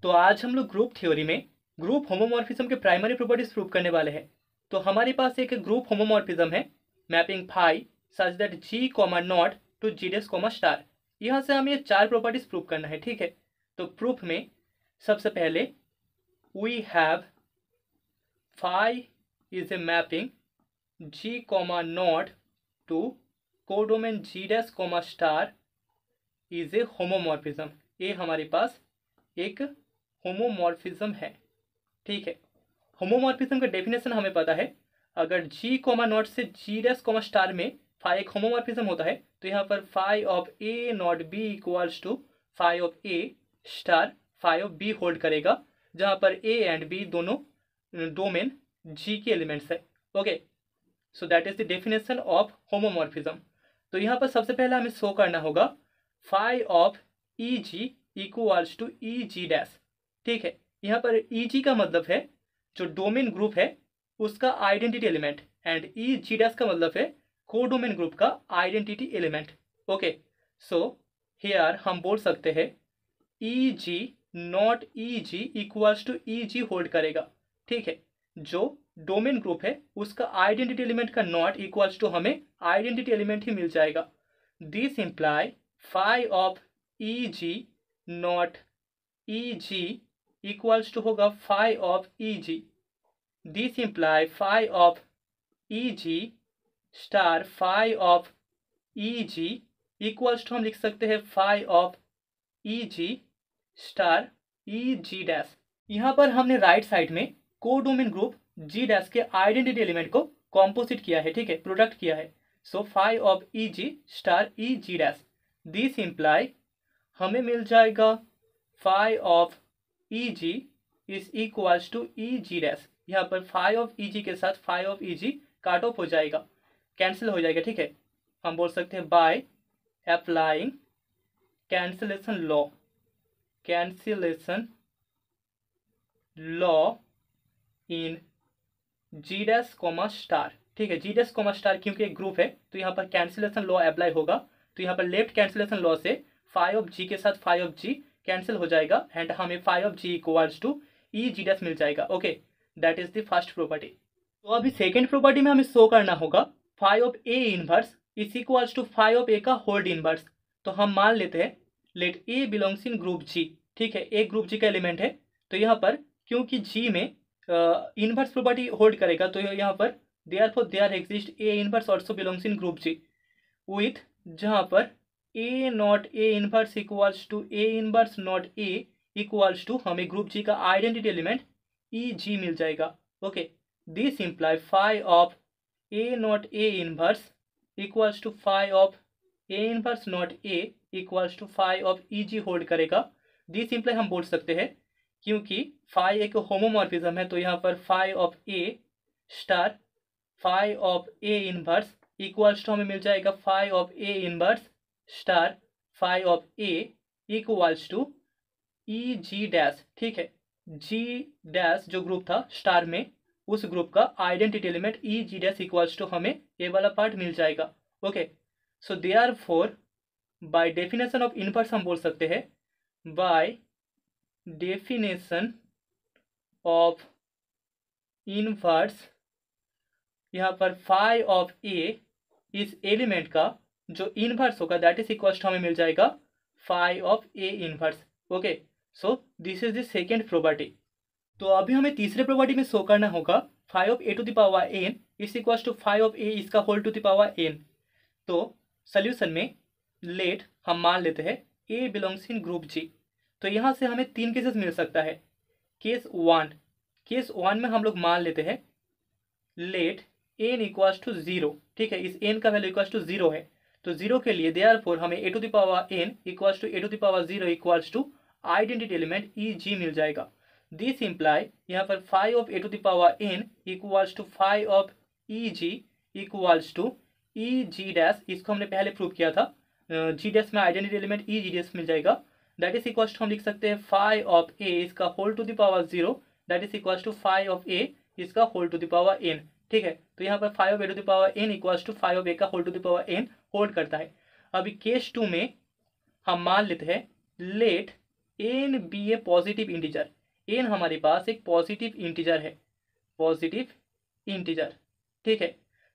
तो आज हम लोग ग्रुप थ्योरी में ग्रुप होमोमॉर्फिज्म के प्राइमरी प्रॉपर्टीज प्रूव करने वाले हैं। तो हमारे पास एक ग्रुप होमोमॉर्फिज्म है mapping phi such that G comma naught to G dash comma star. यहाँ से हमें ये चार प्रॉपर्टीज प्रूव करना है, ठीक है। तो प्रूफ में सबसे पहले we have phi is a mapping G comma naught to codomain G dash comma star is a homomorphism. ये हमारे पास एक होमोमॉर्फिज्म है, ठीक है। होमोमॉर्फिज्म का डेफिनेशन हमें पता है। अगर जी कॉमा नॉट से जी डैश कॉमा स्टार में फाई एक होमोमॉर्फिज्म होता है तो यहाँ पर phi of A not b equals to phi of a star phi of b hold करेगा, जहाँ पर ए एंड बी दोनों डोमेन जी के एलिमेंट्स है। Okay, so that is the definition of homomorphism. तो यहाँ पर सबसे पहले हमें शो करना होगा phi of E G equals to E G dash, ठीक है। यहाँ पर ई जी का मतलब है जो डोमेन ग्रुप है उसका identity element, and E G dash का मतलब है कोडोमेन ग्रुप का identity element. Okay, so here हम बोल सकते हैं E G naught E G equals to E G hold करेगा, ठीक है। जो डोमेन ग्रुप है उसका आइडेंटिटी एलिमेंट का नॉट इक्वल्स टू हमें आइडेंटिटी एलिमेंट ही मिल जाएगा। This imply phi of E G naught E G equals to होगा phi of E ji. This imply phi of E G star phi of E G equals to हम लिख सकते हैं phi of E G star e G dash. यहाँ पर हमने right side में codomain group G dash के identity element को कॉम्पोजिट किया है, ठीक है, प्रोडक्ट किया है। So phi of E G star e G dash. This imply हमें मिल जाएगा phi of E G is equals to E G dash. यहाँ पर फाई ऑफ ई जी के साथ फाई ऑफ ई जी काट ऑफ हो जाएगा, कैंसिल हो जाएगा, ठीक है। हम बोल सकते हैं by applying cancellation law, cancellation law in G dash comma star, ठीक है। जी डैश कॉमा स्टार क्योंकि एक ग्रुप है तो यहाँ पर कैंसिलेशन लॉ अप्लाई होगा। तो यहाँ पर लेफ्ट कैंसिलेशन लॉ से फाई ऑफ जी के साथ फाई ऑफ जी कैंसिल हो जाएगा एंड हमें phi of G equals to E G dash मिल जाएगा। Okay, that is the first property. तो अभी सेकेंड प्रॉपर्टी में हमें शो करना होगा phi of A inverse is equals to phi of A का होल्ड इनवर्स। तो हम मान लेते हैं let A belongs in group G, ठीक है, ए ग्रुप जी का एलिमेंट है। तो यहाँ पर क्योंकि जी में इनवर्स प्रॉपर्टी होल्ड करेगा तो यहाँ पर there exist A inverse also belongs in group G with, जहाँ पर A naught A inverse equals to A inverse naught A equals to हमें ग्रुप जी का आइडेंटिटी एलिमेंट ई जी मिल जाएगा। Okay, this imply phi of A naught A inverse equals to phi of A inverse naught A equals to phi of E G hold करेगा। This imply हम बोल सकते हैं क्योंकि phi एक होमोमॉर्फिज्म है तो यहाँ पर phi of a star phi of A inverse equals to हमें मिल जाएगा phi of A inverse star phi of a equals to E G dash, ठीक है। जी डैश जो ग्रुप था स्टार में उस ग्रुप का identity element E G dash equals to हमें ये वाला पार्ट मिल जाएगा। Okay, so therefore by definition of inverse हम बोल सकते हैं बाय डेफिनेशन ऑफ इनवर्स, यहाँ पर फाई ऑफ ए इस एलिमेंट का जो इनवर्स होगा दैट इज इक्वल्स टू हमें मिल जाएगा phi of A inverse. Okay, so this is the second property. तो अभी हमें तीसरे प्रॉपर्टी में शो करना होगा phi of A to the power N is equals to phi of ए इसका whole to the power N. तो सोल्यूशन में लेट हम मान लेते हैं ए बिलोंग्स इन ग्रुप जी। तो यहाँ से हमें तीन केसेस मिल सकता है। केस वन में हम लोग मान लेते हैं let n equals to zero, ठीक है, इस एन का वैल्यू इक्वल्स टू जीरो है। तो जीरो के लिए देयरफॉर हमें A to the power N equals to A to the power zero equals to identity element E G मिल जाएगा। दिस इंप्लाई यहाँ पर phi of A to the power N equals to phi of E G equals to E G dash, इसको हमने पहले prove किया था, G dash में आइडेंटिटी एलिमेंट ई जी डैश मिल जाएगा। दैट इज इक्वल्स टू हम लिख सकते हैं फाई ऑफ ए इसका whole to the power zero that is equals to phi of ए इसका whole to the power N, ठीक है। तो यहाँ पर phi of A to the power N equals to phi of A का whole to the power N hold करता है। अभी केस टू में हम मान लेते हैं लेट एन बी ए पॉजिटिव इंटीजर, एन हमारे पास एक पॉजिटिव इंटीजर है, पॉजिटिव इंटीजर, ठीक है।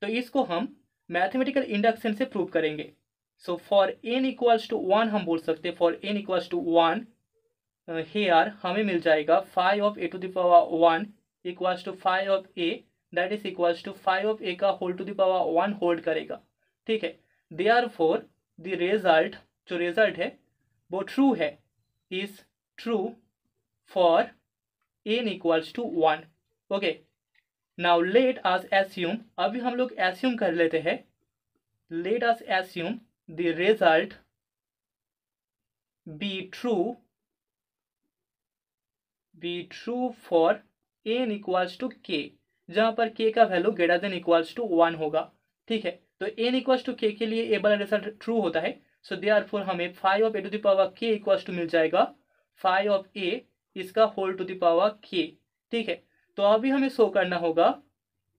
तो इसको हम मैथमेटिकल इंडक्शन से प्रूव करेंगे। So for N equals to 1 हम बोल सकते हैं, for N equals to 1 here हमें मिल जाएगा 5 of A to the power 1 equals to 5 of A, that is equals to 5 of A का whole to the power 1 hold करेगा, ठीक है। देयरफॉर द रिजल्ट, जो रिजल्ट है वो ट्रू है, is true for N equals to 1। Okay, now let us assume, अभी हम लोग एस्यूम कर लेते हैं, let us assume the result be true for N equals to k, जहां पर के का value greater than equals to 1 होगा, ठीक है। तो एन इक्वल्स टू के के लिए ए वाला रिजल्ट ट्रू होता है। सो देयरफॉर हमें 5 of A to the power k equals to मिल जाएगा 5 ऑफ ए इसका होल टू द पावर के, ठीक है। तो अभी हमें शो करना होगा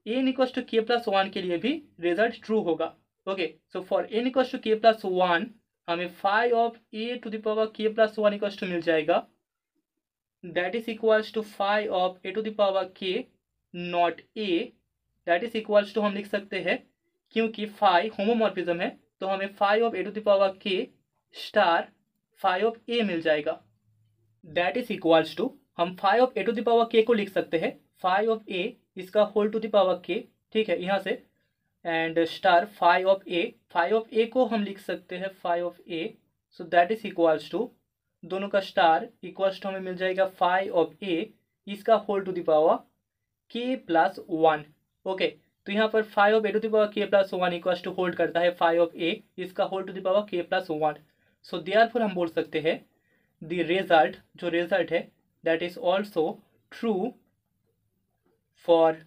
n equals to k plus 1 के लिए भी रिजल्ट ट्रू होगा। Okay, so for N equals to k plus 1 हमें 5 of A to the power k plus 1 equals to मिल जाएगा, that is equals to 5 of a to the power k not a, that is equals to हम लिख सकते हैं, क्योंकि 5 homomorphism है तो हमें 5 of a to the power k star 5 of a मिल जाएगा, that is equals to हम 5 of a to the power k को लिख सकते हैं 5 of a इसका whole to the power k, ठीक है, यहाँ से, एंड स्टार 5 of a को हम लिख सकते हैं 5 of a, so that is equals to दोनों का स्टार इक्वल्स टू हमें मिल जाएगा 5 ऑफ ए इसका whole to the power k plus 1। Okay, तो यहाँ पर 5 of A to the power k plus 1 equals to hold करता है 5 ऑफ ए इसका whole to the power k plus 1। So therefore हम बोल सकते हैं द रिजल्ट, जो रिजल्ट है that is also true for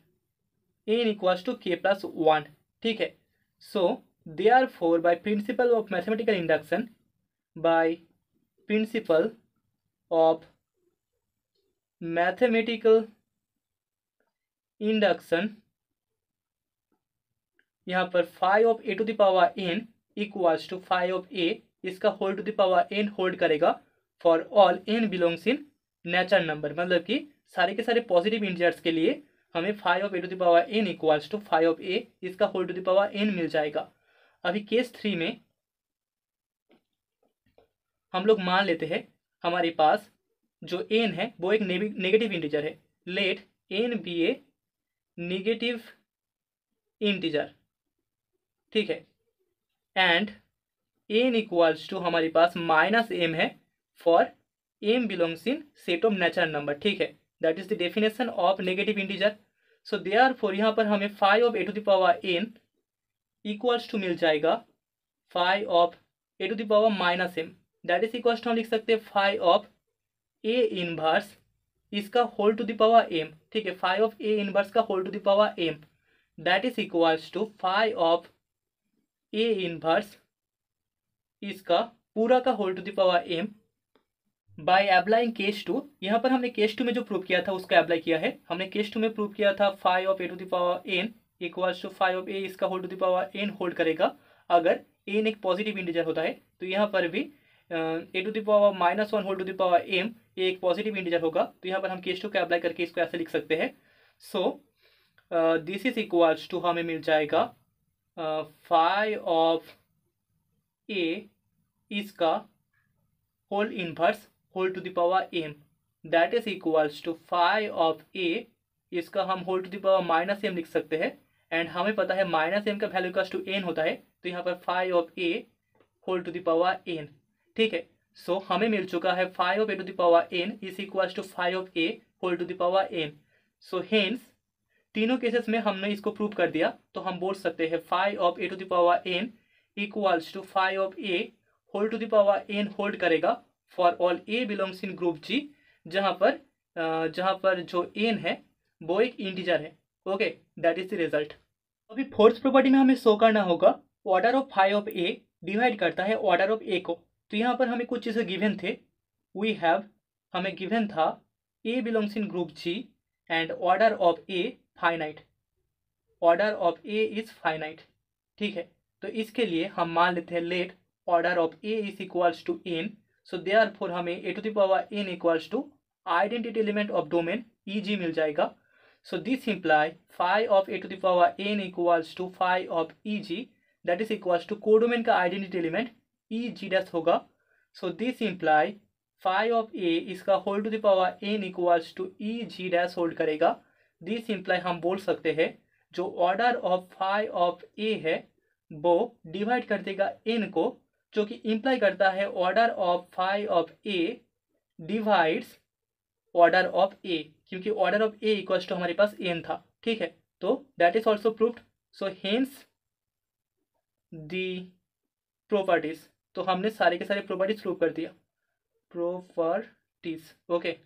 N equals to k plus 1, ठीक है। So therefore by principle of mathematical induction, by principle of mathematical induction, यहाँ पर 5 of A to the power n equals to 5 of ए इसका whole to the power n hold करेगा for all n belongs in natural number, मतलब कि सारे के सारे positive integers के लिए हमें 5 of A to the power n equals to 5 of ए इसका whole to the power n मिल जाएगा। अभी केस 3 में हम लोग मान लेते हैं हमारे पास जो n है वो एक नेगेटिव इंटीजर है, let n be a negative integer, ठीक है, एंड n इक्वल्स टू हमारे पास माइनस m है for m belongs in set of natural number, ठीक है, that is the definition of negative integer. So therefore यहाँ पर हमें 5 of A to the power n equals to मिल जाएगा 5 of A to the power minus m, that is equals to हम लिख सकते हैं 5 ऑफ ए इनवर्स इसका whole to the power m, ठीक है, 5 ऑफ ए इनवर्स का whole to the power m, that is equals to 5 of A inverse इसका पूरा का whole to the power m by applying case 2। यहाँ पर हमने केस 2 में जो प्रूव किया था उसका अप्लाई किया है, हमने केस 2 में प्रूव किया था 5 of A to the power n equals to 5 of ए इसका whole to the power n hold करेगा अगर n एक पॉजिटिव इंटीजर होता है, तो यहाँ पर भी A to the power minus 1 whole to the power m एक पॉजिटिव इंटीजर होगा, तो यहाँ पर हम केस 2 का अप्लाई करके इसको ऐसे लिख सकते हैं। So this is equals to हमें मिल जाएगा 5 ऑफ ए इसका whole inverse whole to the power m, that is equals to 5 of ए इसका हम whole to the power minus m लिख सकते हैं, एंड हमें पता है माइनस m का वैल्यू इक्वल्स टू n होता है, तो यहाँ पर 5 of A whole to the power n, ठीक है। सो हमें मिल चुका है 5 of A to the power n is equals to 5 of A whole to the power n। So hence तीनों केसेस में हमने इसको प्रूव कर दिया, तो हम बोल सकते हैं 5 of A to the power n equals to 5 of A whole to the power n hold करेगा for all A belongs in group G, जहाँ पर जो n है वो एक इंटीजर है। Okay, that is the result. अभी फोर्थ प्रॉपर्टी में हमें शो करना होगा order of 5 of A divide करता है ऑर्डर ऑफ ए को। तो यहाँ पर हमें कुछ चीज़ें गिवन थे, हमें गिवन था A belongs in group G and order of A finite, order of A is finite, ठीक है। तो इसके लिए हम मान लेते हैं let order of A is equals to n। So therefore हमें a to the power n equals to identity element of domain eg मिल जाएगा. So this imply phi of a to the power n equals to phi of eg, that is equals to codomain का identity element eg dash होगा. So this imply phi of a इसका whole to the power n equals to eg dash hold करेगा. This imply हम बोल सकते हैं जो order of phi of a है वो डिवाइड कर देगा n को, जो कि इम्प्लाई करता है order of phi of a divides order of a, क्योंकि order of a equals to हमारे पास n था. ठीक है, तो that is also proved. So hence the properties, तो हमने सारे के सारे प्रॉपर्टीज प्रूव कर दिया. Properties okay.